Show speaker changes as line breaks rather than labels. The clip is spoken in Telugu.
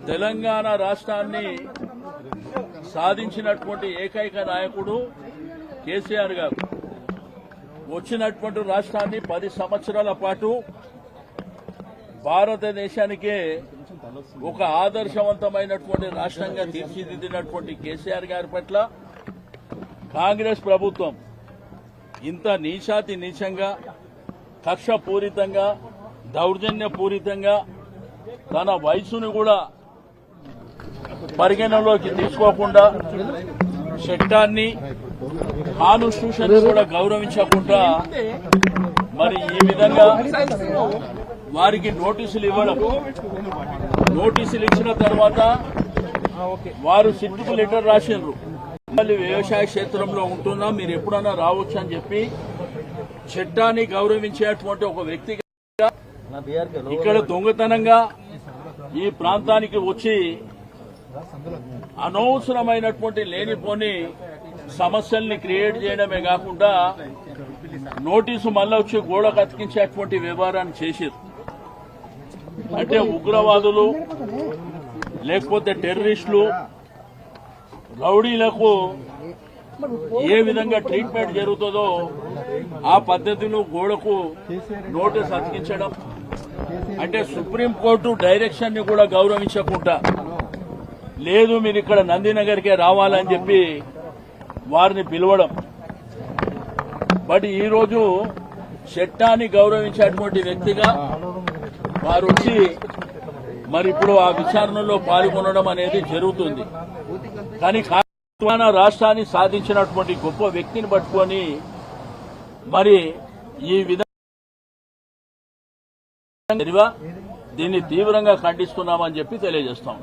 తెలంగాణ రాష్ట్రాన్ని సాధించినటువంటి ఏకైక నాయకుడు కేసీఆర్ గారు. వచ్చినటువంటి రాష్ట్రాన్ని 10 సంవత్సరాల పాటు భారతదేశానికే ఒక ఆదర్శవంతమైనటువంటి రాష్ట్రంగా తీర్చిదిద్దినటువంటి కేసీఆర్ గారి పట్ల కాంగ్రెస్ ప్రభుత్వం ఇంత నీచాతి నీచంగా, కక్షపూరితంగా, దౌర్జన్యపూరితంగా తన వయసును కూడా పరిగణలోకి తీసుకోకుండా, చట్టాన్ని, కాన్స్టిట్యూషన్ కూడా గౌరవించకుండా మరి ఈ విధంగా వారికి నోటీసులు ఇవ్వడం, నోటీసులు ఇచ్చిన తర్వాత వారు సిట్టుకు లెటర్ రాసిండ్రు. మళ్ళీ వ్యవసాయ క్షేత్రంలో ఉంటున్నా, మీరు ఎప్పుడన్నా రావచ్చు అని చెప్పి చట్టాన్ని గౌరవించేటువంటి ఒక వ్యక్తిగా ఇక్కడ దొంగతనంగా ఈ ప్రాంతానికి వచ్చి అనవసరమైనటువంటి లేనిపోని సమస్యల్ని క్రియేట్ చేయడమే కాకుండా నోటీసు మళ్ళా వచ్చి గోడ కతికించేటువంటి వ్యవహారాన్ని చేశారు. అంటే ఉగ్రవాదులు లేకపోతే టెర్రరిస్టులు, రౌడీలకు ఏ విధంగా ట్రీట్మెంట్ జరుగుతుందో ఆ పద్ధతిలో గోడకు నోటీసు అతికించడం, అంటే సుప్రీంకోర్టు డైరెక్షన్ ని కూడా గౌరవించకుండా, లేదు మీరు ఇక్కడ నందినగర్కే రావాలని చెప్పి వారిని పిలవడం. బట్ ఈరోజు చట్టాన్ని గౌరవించేటువంటి వ్యక్తిగా వారు వచ్చి మరి ఇప్పుడు ఆ విచారణలో పాల్గొనడం అనేది జరుగుతుంది. కానీ తెలంగాణ రాష్ట్రాన్ని సాధించినటువంటి గొప్ప వ్యక్తిని పట్టుకొని మరి ఈ విధంగా దీన్ని తీవ్రంగా ఖండిస్తున్నామని చెప్పి తెలియజేస్తాం.